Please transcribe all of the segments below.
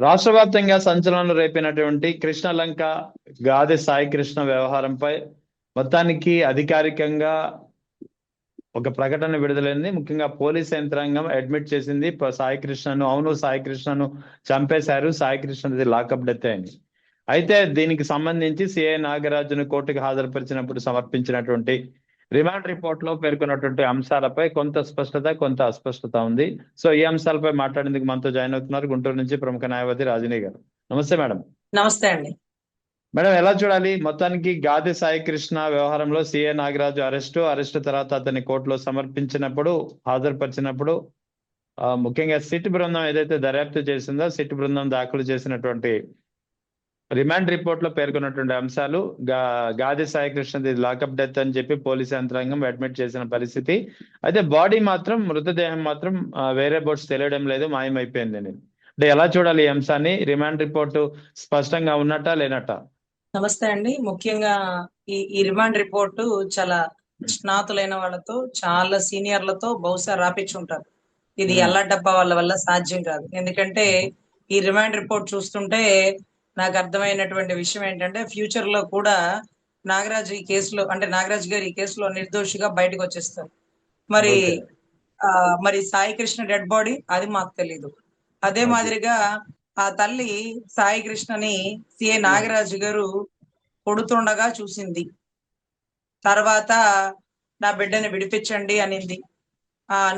రాష్ట్ర వ్యాప్తంగా సంచలనం రేపినటువంటి కృష్ణలంక గాది సాయి కృష్ణ వ్యవహారంపై మొత్తానికి అధికారికంగా ఒక ప్రకటన విడుదలైంది. ముఖ్యంగా పోలీస్ యంత్రాంగం అడ్మిట్ చేసింది సాయి కృష్ణను. అవును, సాయి కృష్ణను చంపేశారు, సాయి కృష్ణది లాకప్ డెత్ అయింది. అయితే దీనికి సంబంధించి సిఐ నాగరాజును కోర్టుకు హాజరుపరిచినప్పుడు సమర్పించినటువంటి రిమాండ్ రిపోర్ట్ లో పేర్కొన్నటువంటి అంశాలపై కొంత స్పష్టత, కొంత అస్పష్టత ఉంది. సో ఈ అంశాలపై మాట్లాడేందుకు మనతో జాయిన్ అవుతున్నారు గుంటూరు నుంచి ప్రముఖ న్యాయవాది రాజనీ గారు. నమస్తే మేడం. నమస్తే అండి. మేడం, ఎలా చూడాలి మొత్తానికి గాది సాయి కృష్ణ వ్యవహారంలో సిఏ నాగరాజు అరెస్టు తర్వాత అతన్ని కోర్టులో సమర్పించినప్పుడు, హాజరుపరిచినప్పుడు ముఖ్యంగా సిట్ బృందం ఏదైతే దర్యాప్తు చేసిందో సిట్ బృందం దాఖలు చేసినటువంటి రిమాండ్ రిపోర్ట్ లో పేర్కొన్నటువంటి అంశాలు గాది సాయి కృష్ణది లాకప్ డెత్ అని చెప్పి పోలీస్ యంత్రాంగం అడ్మిట్ చేసిన పరిస్థితి. అయితే బాడీ మాత్రం, మృతదేహం మాత్రం వేరే బోర్డ్స్ తెలియడం లేదు, మాయమైపోయింది అని. అంటే ఎలా చూడాలి ఈ అంశాన్ని? రిమాండ్ రిపోర్టు స్పష్టంగా ఉన్నట్టా లేనట్టా? నమస్తే అండి. ముఖ్యంగా ఈ రిమాండ్ రిపోర్టు చాలా స్నాతులైన వాళ్ళతో, చాలా సీనియర్లతో బహుశా రాపించుంటారు. ఇది ఎల్లా డబ్బా వాళ్ళ వల్ల సాధ్యం కాదు. ఎందుకంటే ఈ రిమాండ్ రిపోర్ట్ చూస్తుంటే నాకు అర్థమైనటువంటి విషయం ఏంటంటే ఫ్యూచర్ లో కూడా నాగరాజు ఈ కేసులో, అంటే నాగరాజు గారు ఈ కేసులో నిర్దోషిగా బయటకు వచ్చేస్తారు. మరి ఓకే. మరి సాయి కృష్ణ డెడ్ బాడీ అది మాకు తెలీదు. అదే ఓకే. మాదిరిగా ఆ తల్లి సాయి కృష్ణని సిఏ నాగరాజు గారు కొడుతుండగా చూసింది. తర్వాత నా బిడ్డని విడిపించండి అనింది.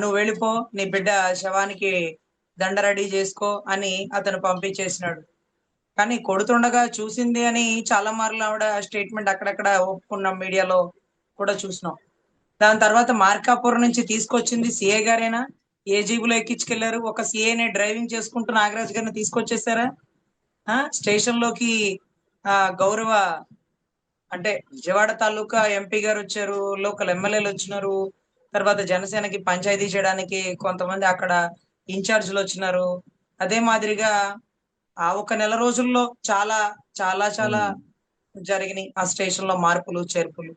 నువ్వు వెళ్ళిపో, నీ బిడ్డ శవానికి దండ రెడీ చేసుకో అని అతను పంపించేసినాడు. కానీ కొడుతుండగా చూసింది అని చాలా మార్లు ఆవిడ స్టేట్మెంట్ అక్కడక్కడ ఒప్పుకున్నాం, మీడియాలో కూడా చూసినాం. దాని తర్వాత మార్కాపురం నుంచి తీసుకొచ్చింది సిఏ గారేనా? ఏ జీబులో ఎక్కించుకెళ్లారు? ఒక సిఏని డ్రైవింగ్ చేసుకుంటూ నాగరాజు గారిని తీసుకొచ్చేసారా? స్టేషన్ లోకి గౌరవ, అంటే విజయవాడ తాలూకా ఎంపీ గారు వచ్చారు, లోకల్ ఎమ్మెల్యేలు వచ్చినారు, తర్వాత జనసేనకి పంచాయతీ చేయడానికి కొంతమంది అక్కడ ఇన్ఛార్జీలు వచ్చినారు. అదే మాదిరిగా ఆ ఒక నెల రోజుల్లో చాలా చాలా చాలా జరిగినాయి ఆ స్టేషన్ లో మార్పులు చేర్పులు.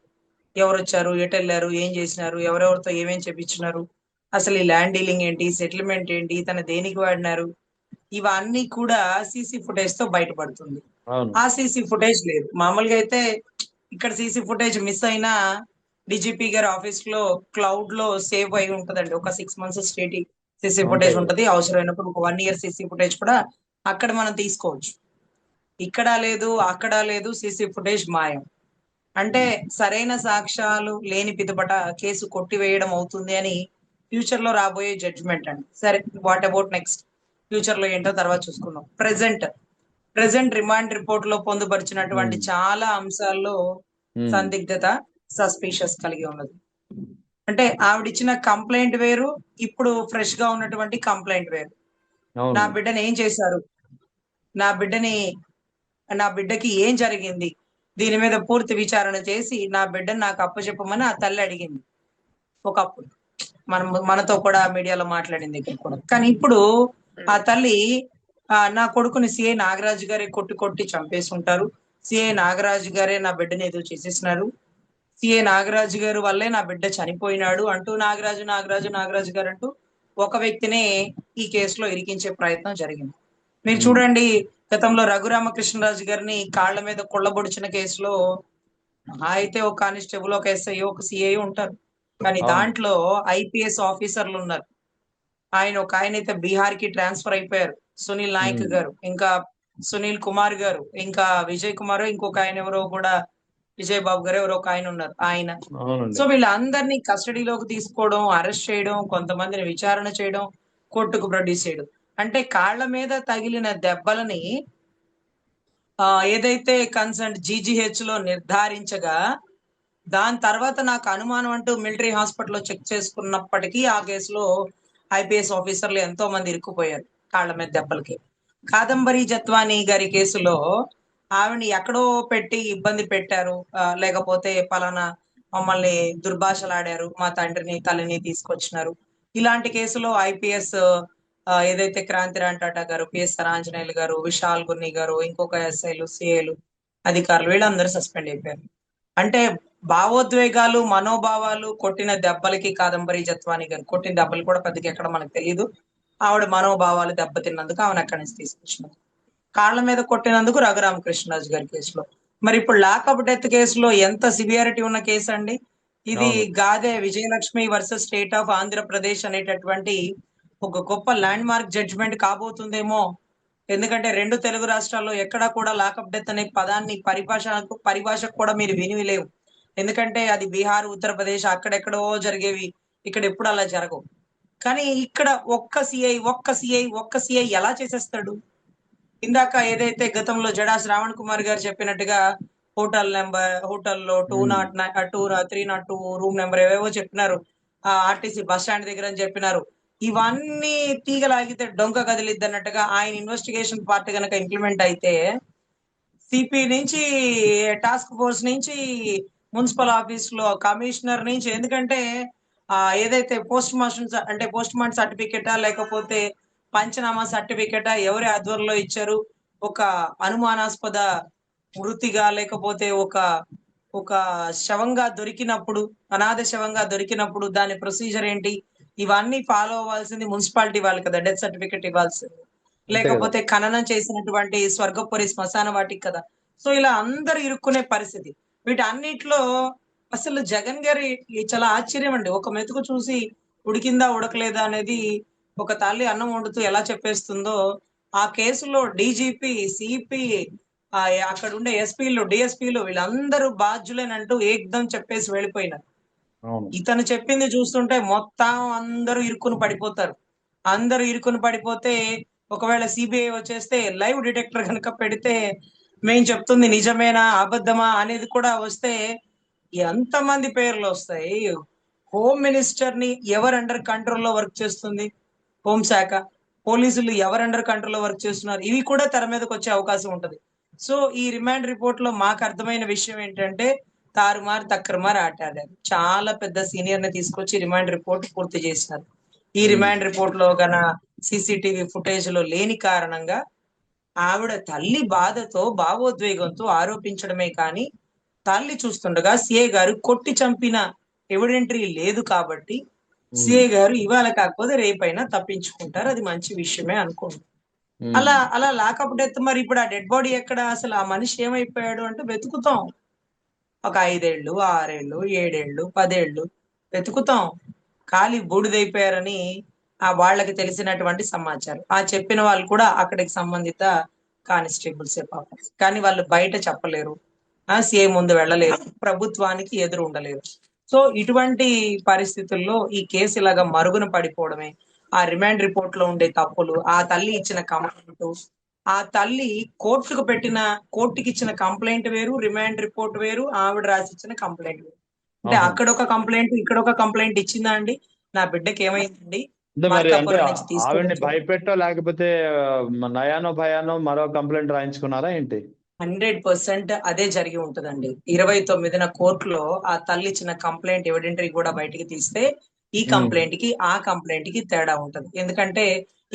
ఎవరు వచ్చారు, ఎటు వెళ్ళారు, ఏం చేసినారు, ఎవరెవరితో ఏమేం చెప్పించినారు, అసలు ఈ ల్యాండ్ డీలింగ్ ఏంటి, సెటిల్మెంట్ ఏంటి, తన దేనికి వాడినారు, ఇవన్నీ కూడా సీసీ ఫుటేజ్ తో బయటపడుతుంది. ఆ సీసీ ఫుటేజ్ లేదు. మామూలుగా అయితే ఇక్కడ సీసీ ఫుటేజ్ మిస్ అయినా డిజిపి గారి ఆఫీస్ లో క్లౌడ్ లో సేవ్ అయి ఉంటదండి. ఒక 6 months స్టేట్ సీసీ ఫుటేజ్ ఉంటది. అవసరమైనప్పుడు ఒక 1 year సీసీ ఫుటేజ్ కూడా అక్కడ మనం తీసుకోవచ్చు. ఇక్కడ లేదు, అక్కడ లేదు, సీసీ ఫుటేజ్ మాయం. అంటే సరైన సాక్ష్యాలు లేని పిదపట కేసు కొట్టివేయడం అవుతుంది అని ఫ్యూచర్ లో రాబోయే జడ్జిమెంట్ అండి. సరే, వాట్ అబౌట్ నెక్స్ట్? ఫ్యూచర్ లో ఏంటో తర్వాత చూసుకుందాం. ప్రెసెంట్ రిమాండ్ రిపోర్ట్ లో పొందుపరిచినటువంటి చాలా అంశాల్లో సందిగ్ధత, సస్పీషియస్ కలిగి ఉన్నది. అంటే ఆవిడిచ్చిన కంప్లైంట్ వేరు, ఇప్పుడు ఫ్రెష్ గా ఉన్నటువంటి కంప్లైంట్ వేరు. నా బిడ్డని ఏం చేశారు, నా బిడ్డని నా బిడ్డకి ఏం జరిగింది, దీని మీద పూర్తి విచారణ చేసి నా బిడ్డని నాకు అప్పచెప్పమని ఆ తల్లి అడిగింది ఒకప్పుడు. మనతో కూడా మీడియాలో మాట్లాడింది ఇక్కడ కూడా. కానీ ఇప్పుడు ఆ తల్లి నా కొడుకుని సిఐ నాగరాజు గారే కొట్టి కొట్టి చంపేసి ఉంటారు, సిఐ నాగరాజు గారే నా బిడ్డని ఏదో చేసేసినారు, సిఐ నాగరాజు గారు వల్లే నా బిడ్డ చనిపోయినాడు అంటూ నాగరాజు నాగరాజు నాగరాజు గారు అంటూ ఒక వ్యక్తినే ఈ కేసులో ఇరికించే ప్రయత్నం జరిగింది. మీరు చూడండి, గతంలో రఘురామకృష్ణరాజు గారిని కాళ్ల మీద కొల్లబొడిచిన కేసులో అయితే ఒక కానిస్టేబుల్, ఒక ఎస్ఐ, ఒక సిఐ ఉంటారు. కానీ దాంట్లో ఐపీఎస్ ఆఫీసర్లు ఉన్నారు. ఒక ఆయన అయితే బీహార్ కి ట్రాన్స్ఫర్ అయిపోయారు, సునీల్ నాయక్ గారు, ఇంకా సునీల్ కుమార్ గారు, ఇంకా విజయ్ కుమార్, ఇంకొక ఆయన ఎవరో కూడా విజయ్ బాబు గారు ఎవరో ఒక ఆయన ఉన్నారు ఆయన. సో వీళ్ళందరినీ కస్టడీలోకి తీసుకోవడం, అరెస్ట్ చేయడం, కొంతమందిని విచారణ చేయడం, కోర్టుకు ప్రొడ్యూస్ చేయడం. అంటే కాళ్ల మీద తగిలిన దెబ్బలని ఏదైతే కన్సర్న్ జీజీహెచ్ లో నిర్ధారించగా, దాని తర్వాత నాకు అనుమానం అంటూ మిలిటరీ హాస్పిటల్లో చెక్ చేసుకున్నప్పటికీ ఆ కేసులో ఐపీఎస్ ఆఫీసర్లు ఎంతో మంది ఇరుక్కుపోయారు కాళ్ల మీద దెబ్బలకి. కాదంబరి జత్వానీ గారి కేసులో ఆవిడని ఎక్కడో పెట్టి ఇబ్బంది పెట్టారు, లేకపోతే పలానా మమ్మల్ని దుర్భాషలాడారు, మా తండ్రిని తల్లిని తీసుకొచ్చినారు. ఇలాంటి కేసులో ఐపీఎస్ ఏదైతే క్రాంతిరాణ్ టాటా గారు, పిఎస్ సరాంజనేయులు గారు, విశాల్ గున్ని గారు, ఇంకొక ఎస్ఐలు, సిఐలు, అధికారులు వీళ్ళందరూ సస్పెండ్ అయిపోయారు. అంటే భావోద్వేగాలు, మనోభావాలు కొట్టిన దెబ్బలకి కాదంబరి జత్వానీ గారు కొట్టిన దెబ్బలు కూడా పెద్దగా ఎక్కడ మనకు తెలియదు. ఆవిడ మనోభావాలు దెబ్బతిన్నందుకు ఆమెను అక్కడి నుంచి తీసుకొచ్చినారు. కాళ్ళ మీద కొట్టినందుకు రఘురామకృష్ణరాజు గారి కేసులో. మరి ఇప్పుడు లాకప్ డెత్ కేసులో ఎంత సివియారిటీ ఉన్న కేసు అండి ఇది. అవును. Gade Vijayalakshmi versus state of Andhra Pradesh అనేటటువంటి ఒక గొప్ప ల్యాండ్ మార్క్ జడ్జిమెంట్ కాబోతుందేమో. ఎందుకంటే రెండు తెలుగు రాష్ట్రాల్లో ఎక్కడా కూడా లాకప్ డెత్ అనే పదాన్ని పరిభాషకు కూడా మీరు వినివిలేవు. ఎందుకంటే అది బీహార్, ఉత్తరప్రదేశ్ అక్కడెక్కడో జరిగేవి. ఇక్కడ ఎప్పుడు అలా జరగవు. కానీ ఇక్కడ ఒక్క సిఐ ఎలా చేసేస్తాడు? ఇందాక ఏదైతే గతంలో జడా శ్రావణ్ కుమార్ గారు చెప్పినట్టుగా హోటల్లో 302 రూమ్ నెంబర్ ఏవేవో చెప్పినారు. ఆర్టీసీ బస్ స్టాండ్ దగ్గర అని చెప్పినారు. ఇవన్నీ తీగలాగితే డొంక కదిలిద్ది అన్నట్టుగా ఆయన ఇన్వెస్టిగేషన్ పార్ట్ గనక ఇంప్లిమెంట్ అయితే సిపి నుంచి, టాస్క్ ఫోర్స్ నుంచి, మున్సిపల్ ఆఫీస్ లో కమిషనర్ నుంచి, ఎందుకంటే ఏదైతే పోస్ట్ మార్టం సర్టిఫికేటా లేకపోతే పంచనామా సర్టిఫికేటా ఎవరి ఆధ్వర్యంలో ఇచ్చారు, ఒక అనుమానాస్పద మృతిగా లేకపోతే ఒక ఒక శవంగా దొరికినప్పుడు, అనాథ శవంగా దొరికినప్పుడు దాని ప్రొసీజర్ ఏంటి, ఇవన్నీ ఫాలో అవ్వాల్సింది మున్సిపాలిటీ వాళ్ళు కదా, డెత్ సర్టిఫికేట్ ఇవ్వాల్సింది. అంతే కదా. లేకపోతే ఖననం చేసినటువంటి స్వర్గపురి శ్మశాన వాటికి కదా. సో ఇలా అందరూ ఇరుక్కునే పరిస్థితి. వీటన్నిటిలో అసలు జగన్ గారి చాలా ఆశ్చర్యం అండి. ఒక మెతుకు చూసి ఉడికిందా ఉడకలేదా అనేది ఒక తల్లి అన్నం వండుతూ ఎలా చెప్పేస్తుందో, ఆ కేసులో డీజీపీ, సిపి, అక్కడ ఉండే ఎస్పీలు, డిఎస్పీలు వీళ్ళందరూ బాధ్యులేనంటూ ఏకదం చెప్పేసి వెళ్ళిపోయినారు. అవును. ఇతను చెప్పింది చూస్తుంటే మొత్తం అందరూ ఇరుక్కుని పడిపోతారు. అందరూ ఇరుక్కుని పడిపోతే ఒకవేళ సిబిఐ వచ్చేస్తే లైవ్ డిటెక్టర్ కనుక పెడితే మేము చెప్తుంది నిజమేనా అబద్ధమా అనేది కూడా వస్తే ఎంతమంది పేర్లు వస్తాయి. హోమ్ మినిస్టర్ ని ఎవరు అండర్ కంట్రోల్లో వర్క్ చేస్తుంది? హోంశాఖ. పోలీసులు ఎవరు అండర్ కంట్రోల్లో వర్క్ చేస్తున్నారు? ఇవి కూడా తెర మీదకి వచ్చే అవకాశం ఉంటది. సో ఈ రిమాండ్ రిపోర్ట్ లో మాకు అర్థమైన విషయం ఏంటంటే తారుమారు తక్కరుమారు ఆట ఆడారు. చాలా పెద్ద సీనియర్ ని తీసుకొచ్చి రిమాండ్ రిపోర్ట్ పూర్తి చేసినారు. ఈ రిమాండ్ రిపోర్ట్ లో గన సీసీటీవీ ఫుటేజ్ లో లేని కారణంగా ఆవిడ తల్లి బాధతో, భావోద్వేగంతో ఆరోపించడమే కానీ తల్లి చూస్తుండగా సిఐ గారు కొట్టి చంపిన ఎవిడెంటరీ లేదు కాబట్టి సిఐ గారు ఇవాళ కాకపోతే రేపైనా తప్పించుకుంటారు. అది మంచి విషయమే అనుకోండి. అలా అలా లాకప్ డెత్. మరి ఇప్పుడు ఆ డెడ్ బాడీ ఎక్కడ? అసలు ఆ మనిషి ఏమైపోయాడు అంటే వెతుకుతాం. ఒక 5 ఏళ్ళు, 6 ఏళ్ళు, 7 ఏళ్ళు, 10 ఏళ్ళు వెతుకుతాం. ఖాళీ బూడిదైపోయారని వాళ్ళకి తెలిసినటువంటి సమాచారం. చెప్పిన వాళ్ళు కూడా అక్కడికి సంబంధిత కానిస్టేబుల్సే పాపం. కానీ వాళ్ళు బయట చెప్పలేరు. సిఐ ముందు వెళ్ళలేరు. ప్రభుత్వానికి ఎదురు ఉండలేరు. సో ఇటువంటి పరిస్థితుల్లో ఈ కేసు ఇలాగా మరుగున పడిపోవడమే. ఆ రిమాండ్ రిపోర్ట్ లో ఉండే తప్పులు, ఆ తల్లి ఇచ్చిన కంప్లైంట్, ఆ తల్లి కోర్టుకి ఇచ్చిన కంప్లైంట్ వేరు, రిమాండ్ రిపోర్ట్ వేరు, ఆవిడ రాసిచ్చిన కంప్లైంట్ వేరు. అంటే ఆహా. అక్కడ ఒక కంప్లైంట్, ఇక్కడ ఒక కంప్లైంట్ ఇచ్చిందా అండి? నా బిడ్డకి ఏమైందండి, అంటే మరి అంటే మార్కాపురం నుంచి ఆవిడ్ని తీసుకొచ్చారు. భయపెట్టో లేకపోతే నయానో భయానో మరో కంప్లైంట్ రాయించుకున్నారా ఏంటి? 100% అదే జరిగి ఉంటదండి. 29న కోర్టులో ఆ తల్లి ఇచ్చిన కంప్లైంట్ ఎవిడెంటరీ కూడా బయటికి తీస్తే ఈ కంప్లైంట్ కి ఆ కంప్లైంట్ కి తేడా ఉంటది. ఎందుకంటే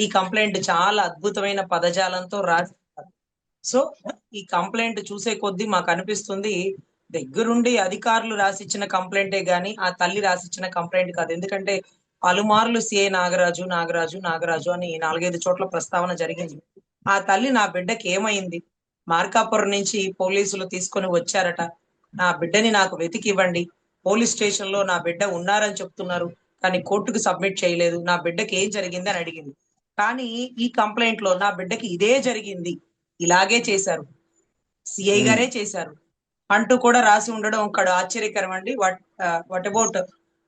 ఈ కంప్లైంట్ చాలా అద్భుతమైన పదజాలంతో రాసి. సో ఈ కంప్లైంట్ చూసే కొద్దీ మాకు అనిపిస్తుంది దగ్గరుండి అధికారులు రాసిచ్చిన కంప్లైంటే గాని ఆ తల్లి రాసిచ్చిన కంప్లైంట్ కాదు. ఎందుకంటే పలుమార్లు సిఐ నాగరాజు నాగరాజు నాగరాజు అని 4-5 చోట్ల ప్రస్తావన జరిగింది. ఆ తల్లి నా బిడ్డకి ఏమైంది, మార్కాపురం నుంచి పోలీసులు తీసుకొని వచ్చారట, నా బిడ్డని నాకు వెతికి ఇవ్వండి, పోలీస్ స్టేషన్ లో నా బిడ్డ ఉన్నారని చెప్తున్నారు కానీ కోర్టుకు సబ్మిట్ చేయలేదు, నా బిడ్డకి ఏం జరిగింది అని అడిగింది. కానీ ఈ కంప్లైంట్ లో నా బిడ్డకి ఇదే జరిగింది, ఇలాగే చేశారు, సిఐ గారే చేశారు అంటూ కూడా రాసి ఉండడం ఒకడు ఆశ్చర్యకరం అండి. వాట్ అబౌట్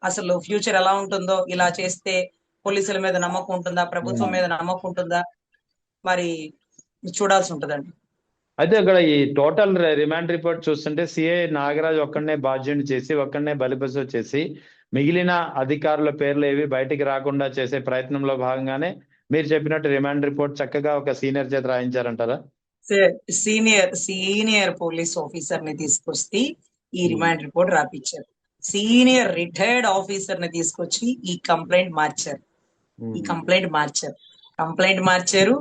అసలు ఫ్యూచర్ ఎలా ఉంటుందో, ఇలా చేస్తే పోలీసుల మీద నమ్మకం ఉంటుందా, ప్రభుత్వం మీద నమ్మకం ఉంటుందా, మరి చూడాల్సి ఉంటదండి. అయితే ఇక్కడ ఈ టోటల్ రిమాండ్ రిపోర్ట్ చూస్తుంటే సిఐ నాగరాజ్ ఒక్కడనే బాధ్యుని చేసి ఒక్కడనే బలిపశు చేసి మిగిలిన అధికారుల పేర్లు ఏవి బయటికి రాకుండా చేసే ప్రయత్నంలో భాగంగానే మీరు చెప్పినట్టు రిమాండ్ రిపోర్ట్ చక్కగా ఒక సీనియర్ చేత రాయించారంటారా? సీనియర్ పోలీస్ ఆఫీసర్ ని తీసుకొస్తే ఈ రిమాండ్ రిపోర్ట్ రాపిచ్చారు. సీనియర్ రిటైర్డ్ ఆఫీసర్ ని తీసుకొచ్చి ఈ కంప్లైంట్ మార్చారు. కంప్లైంట్ మార్చారు.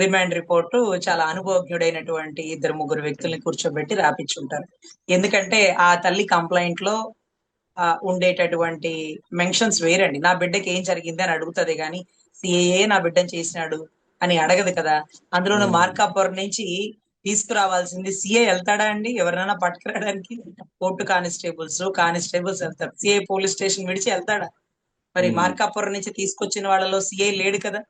రిమాండ్ రిపోర్టు చాలా అనుభవజ్ఞుడైనటువంటి 2-3 వ్యక్తుల్ని కూర్చోబెట్టి రాపిచ్చుంటారు. ఎందుకంటే ఆ తల్లి కంప్లైంట్ లో ఉండేటటువంటి మెన్షన్స్ వేరండి. నా బిడ్డకి ఏం జరిగింది అని అడుగుతుంది కానీ సిఏఏ నా బిడ్డను చేసినాడు అని అడగదు కదా. అందులోనూ మార్కాపురం నుంచి తీసుకురావాల్సింది సిఏ వెళ్తాడా అండి ఎవరినైనా పట్టుకురావడానికి? కోర్టు కానిస్టేబుల్స్ వెళ్తారు, సిఏ పోలీస్ స్టేషన్ విడిచి వెళ్తాడా? మరి మార్కాపురం నుంచి తీసుకొచ్చిన వాళ్ళలో సిఐ లేడు కదా.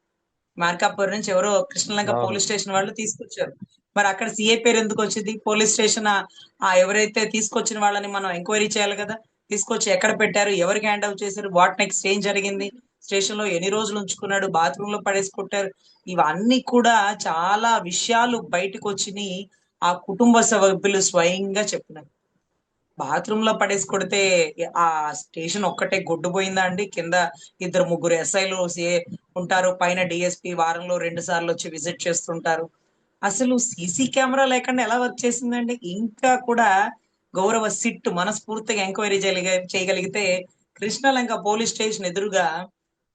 మార్కాపురం నుంచి ఎవరో కృష్ణలంక పోలీస్ స్టేషన్ వాళ్ళు తీసుకొచ్చారు. మరి అక్కడ సిఐ పేరు ఎందుకు వచ్చింది? పోలీస్ స్టేషన్ ఎవరైతే తీసుకొచ్చిన వాళ్ళని మనం ఎంక్వైరీ చేయాలి కదా. తీసుకొచ్చి ఎక్కడ పెట్టారు, ఎవరికి హ్యాండ్ ఓవర్ చేశారు, వాట్ నెక్స్ట్ ఏం జరిగింది, స్టేషన్ లో ఎన్ని రోజులు ఉంచుకున్నాడు, బాత్రూమ్ లో పడేసి కొట్టారు, ఇవన్నీ కూడా చాలా విషయాలు బయటకు వచ్చినాయి. ఆ కుటుంబ సభ్యులు స్వయంగా చెప్పినారు. బాత్రూమ్ లో పడేసి కొడితే ఆ స్టేషన్ ఒక్కటే గొడ్డుపోయిందా అండి? కింద 2-3 ఎస్ఐలు ఉంటారు, పైన డిఎస్పీ వారంలో 2 సార్లు వచ్చి విజిట్ చేస్తుంటారు. అసలు సీసీ కెమెరా లేకుండా ఎలా వర్క్ చేసిందండి? ఇంకా కూడా గౌరవ సిట్ మనస్ఫూర్తిగా ఎంక్వైరీ చేయగలిగితే కృష్ణలంక పోలీస్ స్టేషన్ ఎదురుగా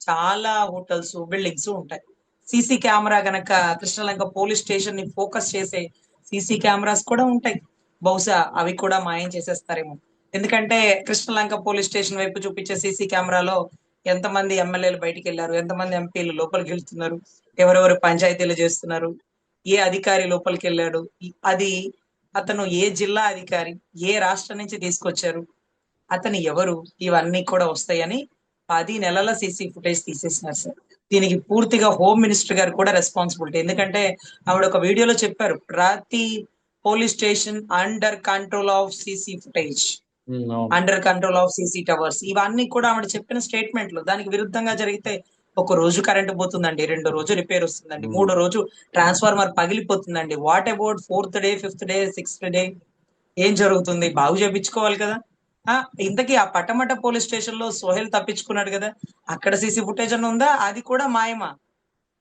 చాలా హోటల్స్, బిల్డింగ్స్ ఉంటాయి. సీసీ కెమెరా గనక కృష్ణలంక పోలీస్ స్టేషన్ ని ఫోకస్ చేసే సీసీ కెమెరాస్ కూడా ఉంటాయి. బహుశా అవి కూడా మాయం చేసేస్తారేమో. ఎందుకంటే కృష్ణలంక పోలీస్ స్టేషన్ వైపు చూపించే సీసీ కెమెరాలో ఎంతమంది ఎమ్మెల్యేలు బయటికి వెళ్ళారు, ఎంతమంది ఎంపీలు లోపలికి వెళ్తున్నారు, ఎవరెవరు పంచాయతీలు చేస్తున్నారు, ఏ అధికారి లోపలికి వెళ్ళాడు, అది అతను ఏ జిల్లా అధికారి, ఏ రాష్ట్రం నుంచి తీసుకొచ్చారు, అతను ఎవరు, ఇవన్నీ కూడా వస్తాయని 10 నెలల సీసీ ఫుటేజ్ తీసేసినారు సార్. దీనికి పూర్తిగా హోమ్ మినిస్టర్ గారు కూడా రెస్పాన్సిబిలిటీ. ఎందుకంటే ఆవిడ ఒక వీడియోలో చెప్పారు, ప్రతి police station under control of CC footage, under control of CC towers, ఇవన్నీ కూడా ఆవిడ చెప్పిన స్టేట్మెంట్లు. దానికి విరుద్ధంగా జరిగితే ఒక రోజు కరెంట్ పోతుందండి, 2 రోజు రిపేర్ వస్తుందండి, 3 రోజు ట్రాన్స్ఫార్మర్ పగిలిపోతుందండి. What about 4th day, 5th day, 6th day ఏం జరుగుతుంది? బాగు చేపించుకోవాలి కదా. ఇంతకీ ఆ పట్టమట పోలీస్ స్టేషన్ లో సోహెల్ తప్పించుకున్నాడు కదా, అక్కడ సీసీ ఫుటేజ్ అని ఉందా? అది కూడా మాయమా?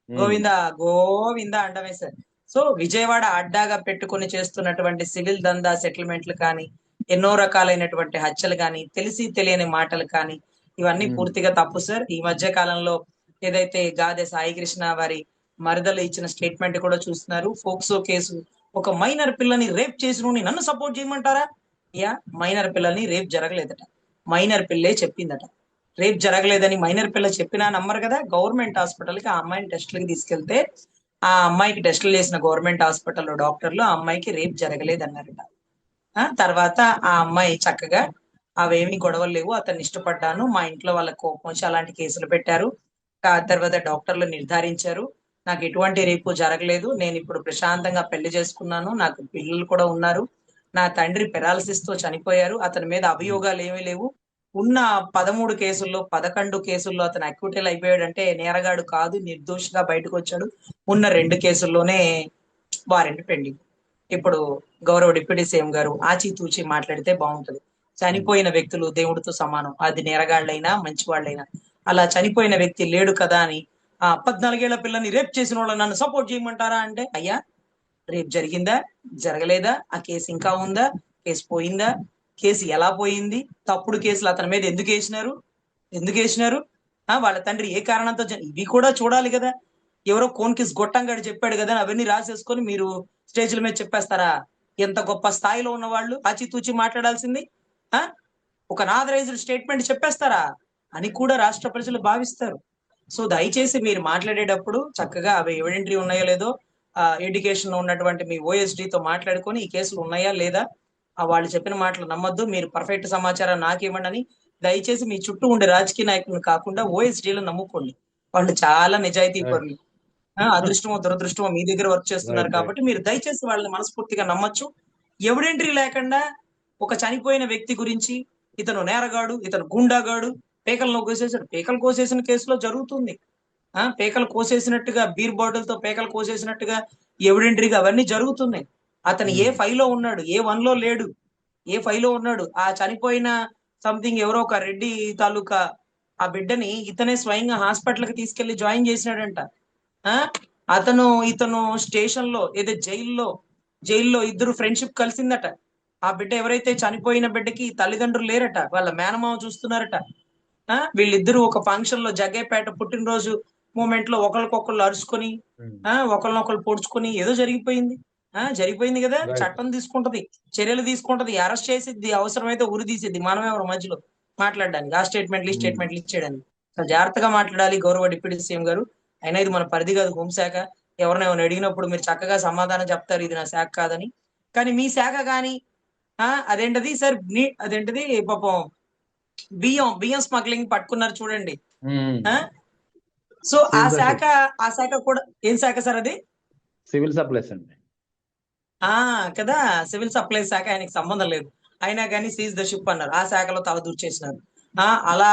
గోవిందా గోవిందా అంటమే సార్. సో విజయవాడ అడ్డాగా పెట్టుకుని చేస్తున్నటువంటి సివిల్ దందా సెటిల్మెంట్లు కానీ, ఎన్నో రకాలైనటువంటి హత్యలు కానీ, తెలిసి తెలియని మాటలు కానీ, ఇవన్నీ పూర్తిగా తప్పు సార్. ఈ మధ్య కాలంలో ఏదైతే గాదె సాయి కృష్ణ వారి మరదలు ఇచ్చిన స్టేట్మెంట్ కూడా చూస్తున్నారు. ఫోక్సో కేసు, ఒక మైనర్ పిల్లని రేప్ చేసిన నన్ను సపోర్ట్ చేయమంటారా? మైనర్ పిల్లల్ని రేప్ జరగలేదట, మైనర్ పిల్లే చెప్పిందట. రేప్ జరగలేదని మైనర్ పిల్ల చెప్పినా నమ్మరు కదా. గవర్నమెంట్ హాస్పిటల్ కి ఆ అమ్మాయిని టెస్టులకి తీసుకెళ్తే ఆ అమ్మాయికి టెస్టులు చేసిన గవర్నమెంట్ హాస్పిటల్లో డాక్టర్లు ఆ అమ్మాయికి రేప్ జరగలేదన్నారట. తర్వాత ఆ అమ్మాయి చక్కగా అవేమి గొడవలు లేవు, అతన్ని ఇష్టపడ్డాను, మా ఇంట్లో వాళ్ళ కోపం వచ్చి అలాంటి కేసులు పెట్టారు, తర్వాత డాక్టర్లు నిర్ధారించారు నాకు ఎటువంటి రేపు జరగలేదు, నేను ఇప్పుడు ప్రశాంతంగా పెళ్లి చేసుకున్నాను, నాకు పిల్లలు కూడా ఉన్నారు, నా తండ్రి పెరాలసిస్ తో చనిపోయారు, అతని మీద అభియోగాలు ఏమీ లేవు, ఉన్న 13 కేసుల్లో 11 కేసుల్లో అతను అక్విటల్ అయిపోయాడంటే నేరగాడు కాదు, నిర్దోషిగా బయటకు వచ్చాడు. ఉన్న 2 కేసుల్లోనే వారెంట్ పెండింగ్. ఇప్పుడు గౌరవ డిప్యూటీ సీఎం గారు ఆచితూచి మాట్లాడితే బాగుంటది. చనిపోయిన వ్యక్తులు దేవుడితో సమానం, అది నేరగాళ్ళైనా మంచి వాళ్ళైనా. అలా చనిపోయిన వ్యక్తి లేడు కదా అని 14 ఏళ్ల పిల్లని రేప్ చేసిన వాళ్ళని నన్ను సపోర్ట్ చేయమంటారా అంటే, అయ్యా రేప్ జరిగిందా, జరగలేదా, ఆ కేసు ఇంకా ఉందా, కేసు పోయిందా, కేసు ఎలా పోయింది, తప్పుడు కేసులు అతని మీద ఎందుకు వేసినారు, వాళ్ళ తండ్రి ఏ కారణంతో ఇవి కూడా చూడాలి కదా. ఎవరో కోన్కిస్ గొట్టంగాడు చెప్పాడు కదా అవన్నీ రాసేసుకొని మీరు స్టేజ్ల మీద చెప్పేస్తారా? ఎంత గొప్ప స్థాయిలో ఉన్న వాళ్ళు ఆచితూచి మాట్లాడాల్సింది ఒక నాథరైజ్డ్ స్టేట్మెంట్ చెప్పేస్తారా అని కూడా రాష్ట్ర ప్రజలు భావిస్తారు. సో దయచేసి మీరు మాట్లాడేటప్పుడు చక్కగా అవి ఎవిడెంటరీ ఉన్నాయో లేదో ఎడ్యుకేషన్ లో ఉన్నటువంటి మీ OSD తో మాట్లాడుకొని ఈ కేసులు ఉన్నాయా లేదా, వాళ్ళు చెప్పిన మాటలు నమ్మొద్దు, మీరు పర్ఫెక్ట్ సమాచారం నాకు ఇవ్వండి అని దయచేసి మీ చుట్టూ ఉండే రాజకీయ నాయకులను కాకుండా OSDలను నమ్ముకోండి. వాళ్ళు చాలా నిజాయితీ పరులు. అదృష్టమో దురదృష్టమో మీ దగ్గర వర్క్ చేస్తున్నారు కాబట్టి మీరు దయచేసి వాళ్ళని మనస్ఫూర్తిగా నమ్మొచ్చు. ఎవిడెంటరీ లేకుండా ఒక చనిపోయిన వ్యక్తి గురించి ఇతను నేరగాడు, ఇతను గుండాగాడు, పేకలను కోసేసాడు, పేకలు కోసేసిన కేసులో జరుగుతుంది. పేకలు కోసేసినట్టుగా బీర్ బాటిల్ తో పేకలు కోసేసినట్టుగా ఎవిడెంటరీగా అవన్నీ జరుగుతున్నాయి. అతను ఏ ఫైలో ఉన్నాడు, ఏ 1 లో లేడు, ఏ ఫైలో ఉన్నాడు, ఆ చనిపోయిన సంథింగ్ ఎవరో ఒక రెడ్డి తాలూకా ఆ బిడ్డని ఇతనే స్వయంగా హాస్పిటల్ కి తీసుకెళ్లి జాయిన్ చేసినాడంట. ఇతను స్టేషన్ లో ఏదో జైల్లో ఇద్దరు ఫ్రెండ్షిప్ కలిసిందట. ఆ బిడ్డ ఎవరైతే చనిపోయిన బిడ్డకి తల్లిదండ్రులు లేరట, వాళ్ళ మేనమామ చూస్తున్నారట. వీళ్ళిద్దరూ ఒక ఫంక్షన్ లో జగ్గేపేట పుట్టినరోజు మూమెంట్ లో ఒకరికొకళ్ళు అరుచుకొని ఒకరినొకళ్ళు పొడుచుకొని ఏదో జరిగిపోయింది కదా. చట్టం తీసుకుంటది, చర్యలు తీసుకుంటది, అరెస్ట్ చేసిద్ది, అవసరమైతే ఉరి తీసిద్ది. మనం ఎవరు మధ్యలో మాట్లాడడానికి, ఆ స్టేట్మెంట్లు ఈ స్టేట్మెంట్లు ఇచ్చేయడానికి. జాగ్రత్తగా మాట్లాడాలి గౌరవ డిప్యూటీ సీఎం గారు. అయినా ఇది మన పరిధి కాదు, హోంశాఖ. ఎవరిని ఏమైనా అడిగినప్పుడు మీరు చక్కగా సమాధానం చెప్తారు, ఇది నా శాఖ కాదని. కానీ మీ శాఖ కానీ అదేంటది సార్, అదేంటది పాపం, బియ్యం బియ్యం స్మగ్లింగ్ పట్టుకున్నారు చూడండి. ఆ సో ఆ శాఖ కూడా ఏం శాఖ సార్ అది? సివిల్ సప్లైస్ అండి. కదా, సివిల్ సప్లై శాఖ ఆయనకి సంబంధం లేదు, అయినా కానీ సీజ్ ద షిప్ అన్నారు, ఆ శాఖలో తలదూర్చేసినారు. అలా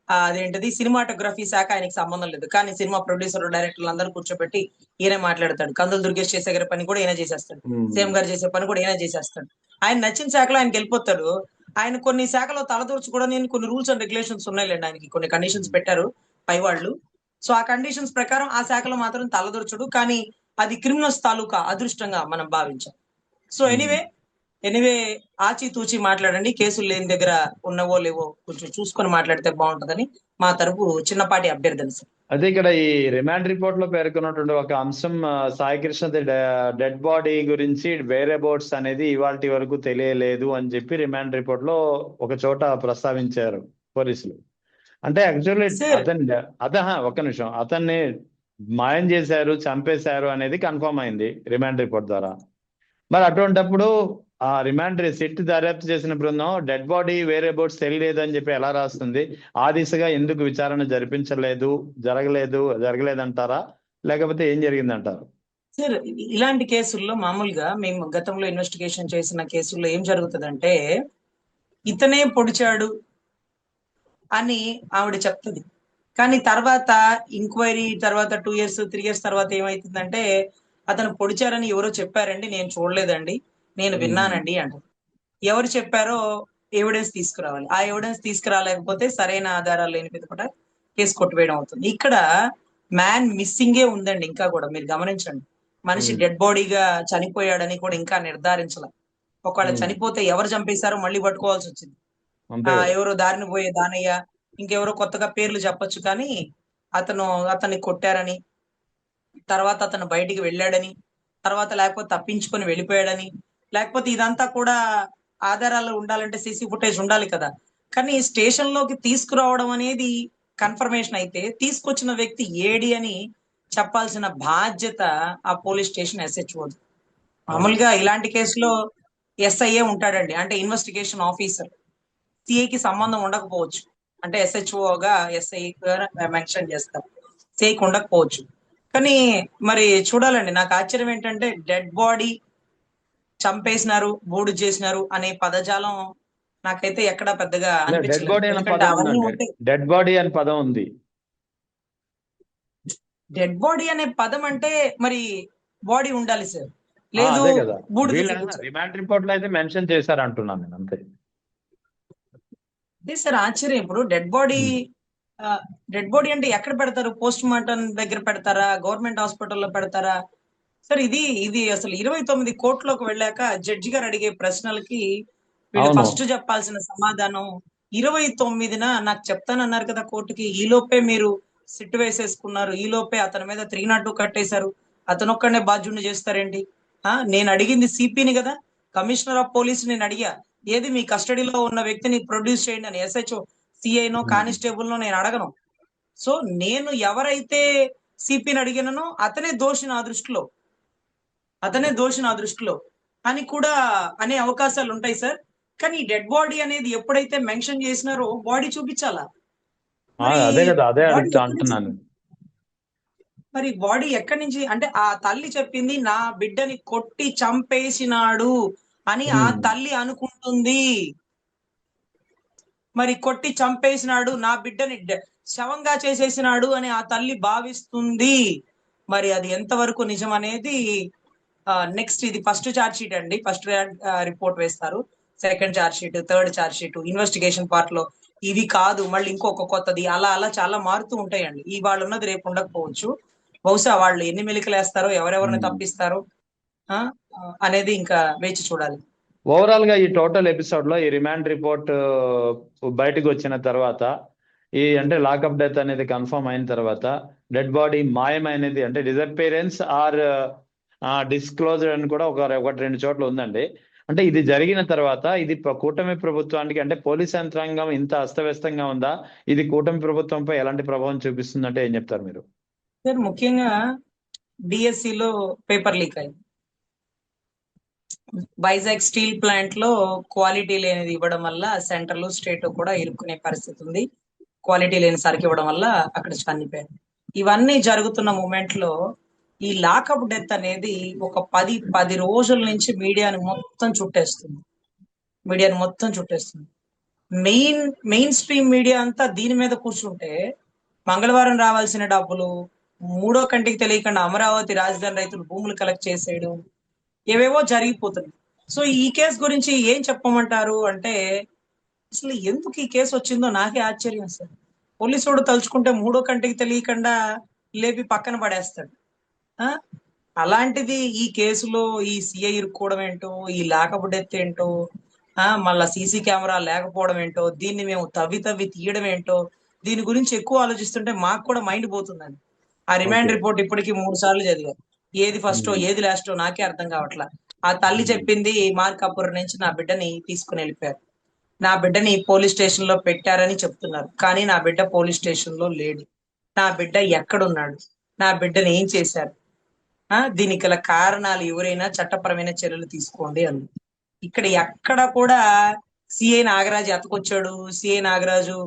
అదేంటది సినిమాటోగ్రఫీ శాఖ ఆయనకి సంబంధం లేదు, కానీ సినిమా ప్రొడ్యూసర్ డైరెక్టర్లు అందరూ కూర్చోబెట్టి ఈయన మాట్లాడతాడు. కందులు దుర్గేష్ చేసే గారి పని కూడా ఈయన చేసేస్తాడు, సీఎం గారు చేసే పని కూడా ఈయన చేసేస్తాడు. ఆయన నచ్చిన శాఖలో ఆయనకి వెళ్ళిపోతాడు. ఆయన కొన్ని శాఖలో తలదూర్చుకోవడం కొన్ని రూల్స్ అండ్ రెగ్యులేషన్స్ ఉన్నాయిలేండి, ఆయనకి కొన్ని కండిషన్స్ పెట్టారు పై వాళ్ళు. సో ఆ కండిషన్స్ ప్రకారం ఆ శాఖలో మాత్రం తలదూర్చడు, కానీ అది క్రిమినల్స్ తాలూకా అదృష్టంగా మనం భావించాం. సో ఎనీవే ఆచితూచి మాట్లాడండి, కేసులు లేని దగ్గర ఉన్నవో లేవో కొంచెం చూసుకొని మాట్లాడితే బాగుంటుందని మా తరపు చిన్నపాటి అభ్యర్థన సార్. అదే ఇక్కడ ఈ రిమాండ్ రిపోర్ట్ లో పేర్కొన్నటువంటి ఒక అంశం, సాయికృష్ణ డెడ్ బాడీ గురించి వేరే బోర్డ్స్ అనేది ఇవాల్టి వరకు తెలియలేదు అని చెప్పి రిమాండ్ రిపోర్ట్ లో ఒక చోట ప్రస్తావించారు పోలీసులు. అంటే యాక్చువల్లీ ఒక్క నిమిషం, అతన్ని మాయం చేశారు, చంపేశారు అనేది కన్ఫర్మ్ అయింది రిమాండ్ రిపోర్ట్ ద్వారా. మరి అటువంటప్పుడు ఆ రిమాండ్ సిట్ దర్యాప్తు చేసిన బృందం డెడ్ బాడీ వేరే బోర్డ్స్ తెలియలేదు అని చెప్పి ఎలా రాస్తుంది? ఆ దిశగా ఎందుకు విచారణ జరగలేదంటారా, లేకపోతే ఏం జరిగిందంటారు? సార్ ఇలాంటి కేసుల్లో మామూలుగా మేము గతంలో ఇన్వెస్టిగేషన్ చేసిన కేసుల్లో ఏం జరుగుతుందంటే, ఇతనే పొడిచాడు అని ఆవిడ చెప్తుంది, కానీ తర్వాత ఎంక్వైరీ తర్వాత 2 years 3 years తర్వాత ఏమైతుందంటే, అతను పొడిచారని ఎవరో చెప్పారండి, నేను చూడలేదండి, నేను విన్నానండి అంటారు. ఎవరు చెప్పారో ఎవిడెన్స్ తీసుకురావాలి, ఆ ఎవిడెన్స్ తీసుకురాలేకపోతే సరైన ఆధారాలు లేని పిదపట కేసు కొట్టివేయడం అవుతుంది. ఇక్కడ మ్యాన్ మిస్సింగే ఉందండి, ఇంకా కూడా మీరు గమనించండి. మనిషి డెడ్ బాడీగా చనిపోయాడని కూడా ఇంకా నిర్ధారించాల. ఒకవేళ చనిపోతే ఎవరు చంపేశారో మళ్ళీ పట్టుకోవాల్సి వచ్చింది. ఎవరో దారిని పోయే దానయ్య, ఇంకెవరో కొత్తగా పేర్లు చెప్పొచ్చు, కానీ అతన్ని కొట్టారని, తర్వాత అతను బయటికి వెళ్ళాడని, తర్వాత లేకపోతే తప్పించుకొని వెళ్ళిపోయాడని, లేకపోతే ఇదంతా కూడా ఆధారాలు ఉండాలంటే సీసీ ఫుటేజ్ ఉండాలి కదా. కానీ స్టేషన్ లోకి తీసుకురావడం అనేది కన్ఫర్మేషన్ అయితే, తీసుకొచ్చిన వ్యక్తి ఏడి అని చెప్పాల్సిన బాధ్యత ఆ పోలీస్ స్టేషన్ SHO. మామూలుగా ఇలాంటి కేసులో SIA ఉంటాడండి, అంటే ఇన్వెస్టిగేషన్ ఆఫీసర్. సిఐకి సంబంధం ఉండకపోవచ్చు, అంటే SHOగా SI మెన్షన్ చేస్తారు, సిఐకి ఉండకపోవచ్చు. కానీ మరి చూడాలండి, నాకు ఆశ్చర్యం ఏంటంటే డెడ్ బాడీ చంపేసినారు, బూడు చేసినారు అనే పదజాలం నాకైతే ఎక్కడ పెద్దగా అనిపించలేదు. డెడ్ బాడీ అనే పదం ఉంది. డెడ్ బాడీ అనే పదం అంటే మరి బాడీ ఉండాలి సార్, లేదు బూడిద. రిమాండ్ రిపోర్ట్ లో అయితే మెన్షన్ చేశారు అంటున్నాను నేను, అంతే. అదే సార్ ఆశ్చర్యం, ఇప్పుడు డెడ్ బాడీ అంటే ఎక్కడ పెడతారు? పోస్ట్ మార్టం దగ్గర పెడతారా, గవర్నమెంట్ హాస్పిటల్లో పెడతారా సార్? ఇది అసలు 29 కోట్లోకి వెళ్ళాక జడ్జి గారు అడిగే ప్రశ్నలకి వీళ్ళు ఫస్ట్ చెప్పాల్సిన సమాధానం 29న నాకు చెప్తానన్నారు కదా కోర్టుకి, ఈ లోపే మీరు సిట్ వేసేసుకున్నారు, ఈ లోపే అతని మీద 302 కట్టేశారు, అతను ఒక్కడనే బాధ్యుడిని చేస్తారేంటి? నేను అడిగింది సిపిని కదా, కమిషనర్ ఆఫ్ పోలీస్ నేను అడిగా, ఏది మీ కస్టడీలో ఉన్న వ్యక్తిని ప్రొడ్యూస్ చేయండి అని. SHO సిఐనో కానిస్టేబుల్నో నేను అడగను. సో నేను ఎవరైతే సిపిని అడిగినో అతనే దోషి నా దృష్టిలో అని కూడా అనే అవకాశాలు ఉంటాయి సార్. కానీ డెడ్ బాడీ అనేది ఎప్పుడైతే మెన్షన్ చేసినారో బాడీ చూపించాలా, మరి బాడీ ఎక్కడి నుంచి? అంటే ఆ తల్లి చెప్పింది నా బిడ్డని కొట్టి చంపేసినాడు అని ఆ తల్లి అనుకుంటుంది. మరి కొట్టి చంపేసినాడు, నా బిడ్డని శవంగా చేసేసినాడు అని ఆ తల్లి భావిస్తుంది. మరి అది ఎంతవరకు నిజం అనేది నెక్స్ట్, ఇది ఫస్ట్ ఛార్జ్ షీట్ అండి, ఫస్ట్ రిపోర్ట్ వేస్తారు, second charge sheet, third charge sheet, investigation part లో ఇది కాదు మళ్ళీ ఇంకొక కొత్తది, అలా చాలా మారుతూ ఉంటాయండి. ఈ వాళ్ళు ఉన్నది రేపు ఉండకపోవచ్చు, బహుశా వాళ్ళు ఎన్ని మెలికలు వేస్తారో, ఎవరెవరిని తప్పిస్తారో అనేది ఇంకా వేచి చూడాలి. ఓవరాల్ గా ఈ టోటల్ ఎపిసోడ్ లో ఈ రిమాండ్ రిపోర్ట్ బయటకు వచ్చిన తర్వాత, అంటే లాకప్ డెత్ అనేది కన్ఫర్మ్ అయిన తర్వాత, డెడ్ బాడీ మాయమైనది అంటే డిసప్పీరెన్స్ ఆర్ డిస్క్లోజర్ అని కూడా ఒకటి 2 చోట్ల ఉందండి. అంటే ఇది జరిగిన తర్వాత ఇది కూటమి ప్రభుత్వానికి, అంటే పోలీస్ యంత్రాంగం ఇంత అస్తవ్యస్తంగా ఉందా, ఇది కూటమి ప్రభుత్వంపై ఎలాంటి ప్రభావం చూపిస్తుందంటే ఏం చెప్తారు మీరు? సార్ ముఖ్యంగా డిఎస్సిలో పేపర్ లీక్ అయింది. వైజాగ్ స్టీల్ ప్లాంట్ లో క్వాలిటీ లేనిది ఇవ్వడం వల్ల సెంట్రల్ స్టేట్ కూడా ఇరుక్కునే పరిస్థితి ఉంది. క్వాలిటీ లేని సరికి ఇవ్వడం వల్ల అక్కడ చనిపోయారు. ఇవన్నీ జరుగుతున్న మూమెంట్ లో ఈ లాకప్ డెత్ అనేది ఒక 10 రోజుల నుంచి మీడియాని మొత్తం చుట్టేస్తుంది. మెయిన్ స్ట్రీమ్ మీడియా అంతా దీని మీద కూర్చుంటే మంగళవారం రావాల్సిన డబ్బులు మూడో కంటికి తెలియకుండా అమరావతి రాజధాని రైతులు భూములు కలెక్ట్ చేసేయడం ఏవేవో జరిగిపోతున్నాయి. సో ఈ కేసు గురించి ఏం చెప్పమంటారు అంటే, అసలు ఎందుకు ఈ కేసు వచ్చిందో నాకే ఆశ్చర్యం సార్. పోలీసుడు తలుచుకుంటే మూడో కంటికి తెలియకుండా లేపి పక్కన పడేస్తాడు. ఆ అలాంటిది ఈ కేసులో ఈ సిఐ ఇరుక్కోవడం ఏంటో, ఈ లాకప్ డెత్ ఏంటో, మళ్ళా సీసీ కెమెరా లేకపోవడం ఏంటో, దీన్ని మేము తవ్వి తీయడం ఏంటో, దీని గురించి ఎక్కువ ఆలోచిస్తుంటే మాకు కూడా మైండ్ పోతుందండి. ఆ రిమాండ్ ఓకే. రిపోర్ట్ ఇప్పటికి 3 సార్లు చదివా. ఏది ఫస్టో ఏది లాస్టో నాకే అర్థం కావట్లా. ఆ తల్లి చెప్పింది మార్కాపురం నుంచి నా బిడ్డని తీసుకుని వెళ్ళిపోయారు. నా బిడ్డని పోలీస్ స్టేషన్ లో పెట్టారని చెప్తున్నారు. కానీ నా బిడ్డ పోలీస్ స్టేషన్ లో లేడు. నా బిడ్డ ఎక్కడున్నాడు? నా బిడ్డని ఏం చేశారు? దీనికి గల కారణాలు ఎవరైనా చట్టపరమైన చర్యలు తీసుకోండి అని. ఇక్కడ ఎక్కడ కూడా సిఐ నాగరాజు ఎతకొచ్చాడు, సిఐ నాగరాజు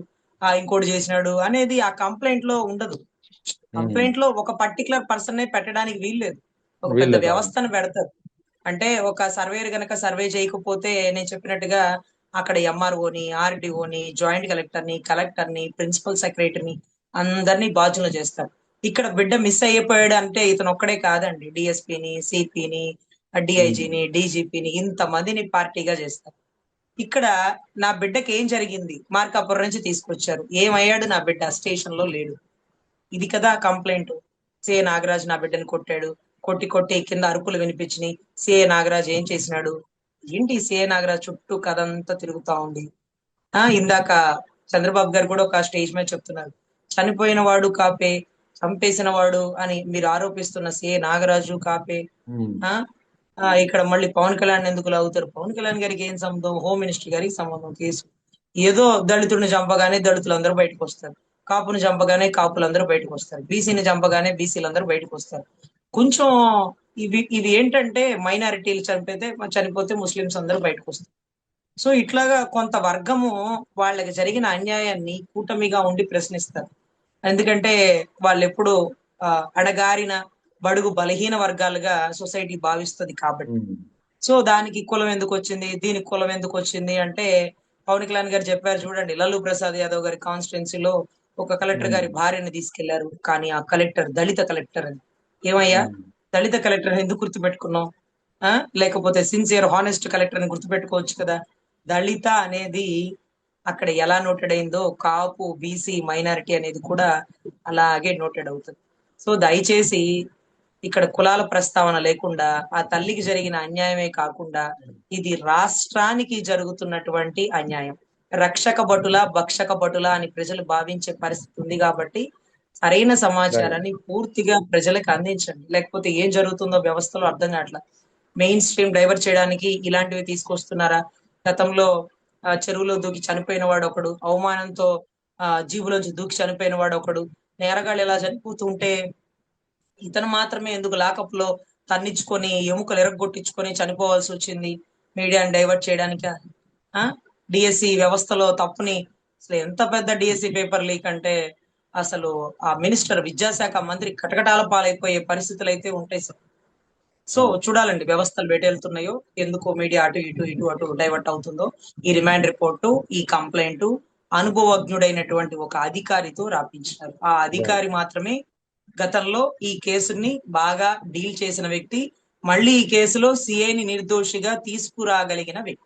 ఇంకోటి చేసినాడు అనేది ఆ కంప్లైంట్ లో ఉండదు. కంప్లైంట్ లో ఒక పర్టికులర్ పర్సన్ నే పెట్టడానికి వీల్లేదు. ఒక పెద్ద వీల్లేదు. వ్యవస్థను పెడతారు. అంటే ఒక సర్వేయర్ గనక సర్వే చేయకపోతే నేను చెప్పినట్టుగా అక్కడ ఎంఆర్ఓని, ఆర్డీఓని, జాయింట్ కలెక్టర్ని, ప్రిన్సిపల్ సెక్రటరీని అందరినీ బాధ్యులు చేస్తారు. ఇక్కడ బిడ్డ మిస్ అయిపోయాడు అంటే ఇతను ఒక్కడే కాదండి. డిఎస్పీని, సిపిని, డిఐజీని, డీజీపీని ఇంతమందిని పార్టీగా చేస్తారు. ఇక్కడ నా బిడ్డకి ఏం జరిగింది? మార్కాపురం నుంచి తీసుకొచ్చారు. ఏమయ్యాడు నా బిడ్డ? స్టేషన్ లో లేడు. ఇది కదా కంప్లైంట్. సిఏ నాగరాజు నా బిడ్డని కొట్టాడు. కొట్టి కింద అరుపులు వినిపించినాయి. సిఏ నాగరాజు ఏం చేసినాడు? ఏంటి సిఏ నాగరాజు చుట్టూ కథ అంతా తిరుగుతా ఉంది. ఇందాక చంద్రబాబు గారు కూడా ఒక స్టేజ్ మీద చెప్తున్నారు. చనిపోయిన వాడు కాపే, చంపేసిన వాడు అని మీరు ఆరోపిస్తున్న సిఏ నాగరాజు కాపే. ఇక్కడ మళ్ళీ పవన్ కళ్యాణ్ ఎందుకు లాగుతారు? పవన్ కళ్యాణ్ గారికి ఏం సంబంధం? హోమ్ మినిస్టర్ గారికి సంబంధం కేసు. ఏదో దళితుడిని చంపగానే దళితులందరూ బయటకు వస్తారు. కాపుని చంపగానే కాపులందరూ బయటకు వస్తారు. బీసీని చంపగానే బీసీలందరూ బయటకు వస్తారు. కొంచెం ఇవి ఏంటంటే మైనారిటీలు చనిపోతే ముస్లింస్ అందరూ బయటకు వస్తారు. సో ఇట్లాగా కొంత వర్గము వాళ్ళకి జరిగిన అన్యాయాన్ని కూటమిగా ఉండి ప్రశ్నిస్తారు. ఎందుకంటే వాళ్ళు ఎప్పుడు అడగారిన బడుగు బలహీన వర్గాలుగా సొసైటీ భావిస్తుంది కాబట్టి. సో దానికి కులం ఎందుకు వచ్చింది, దీనికి కులం ఎందుకు వచ్చింది అంటే పవన్ కళ్యాణ్ గారు చెప్పారు చూడండి. లల్లూ ప్రసాద్ యాదవ్ గారి కాన్స్టిట్యున్సీలో ఒక కలెక్టర్ గారి భార్యను తీసుకెళ్లారు. కానీ ఆ కలెక్టర్ దళిత కలెక్టర్ అని. ఏమయ్యా, దళిత కలెక్టర్ ఎందుకు గుర్తుపెట్టుకున్నావు? లేకపోతే సిన్సియర్ హానెస్ట్ కలెక్టర్ అని గుర్తుపెట్టుకోవచ్చు కదా. దళిత అనేది అక్కడ ఎలా నోటెడ్ అయిందో కాపు, బీసీ, మైనారిటీ అనేది కూడా అలాగే నోటెడ్ అవుతుంది. సో దయచేసి ఇక్కడ కులాల ప్రస్తావన లేకుండా ఆ తల్లికి జరిగిన అన్యాయమే కాకుండా ఇది రాష్ట్రానికి జరుగుతున్నటువంటి అన్యాయం. రక్షక భటుల, భక్షక భటుల అని ప్రజలు భావించే పరిస్థితి ఉంది కాబట్టి సరైన సమాచారాన్ని పూర్తిగా ప్రజలకు అందించండి. లేకపోతే ఏం జరుగుతుందో వ్యవస్థలో అర్థం కావట్లా. మెయిన్ స్ట్రీమ్ డైవర్ట్ చేయడానికి ఇలాంటివి తీసుకొస్తున్నారా? గతంలో చెరువులో దూకి చనిపోయిన వాడు ఒకడు, అవమానంతో జీబులోంచి దూకి చనిపోయిన వాడు ఒకడు, నేరగాళ్ళు ఎలా చనిపోతుంటే ఇతను మాత్రమే ఎందుకు లాకప్ లో తన్నించుకొని ఎముకలు ఎరగొట్టించుకొని చనిపోవాల్సి వచ్చింది? మీడియాని డైవర్ట్ చేయడానిక? డిఎస్సి వ్యవస్థలో తప్పుని అసలు ఎంత పెద్ద డిఎస్సి పేపర్ లీక్ అంటే అసలు ఆ మినిస్టర్, విద్యాశాఖ మంత్రి కటకటాల పాలైపోయే పరిస్థితులు అయితే ఉంటాయి సార్. సో చూడాలండి వ్యవస్థలు వెళ్తున్నాయో, ఎందుకో మీడియా అటు డైవర్ట్ అవుతుందో. ఈ రిమాండ్ రిపోర్టు, ఈ కంప్లైంట్ అనుభవజ్ఞుడైనటువంటి ఒక అధికారితో రాపించినారు. ఆ అధికారి మాత్రమే గతంలో ఈ కేసుని బాగా డీల్ చేసిన వ్యక్తి, మళ్ళీ ఈ కేసులో సిఐని నిర్దోషిగా తీసుకురాగలిగిన వ్యక్తి.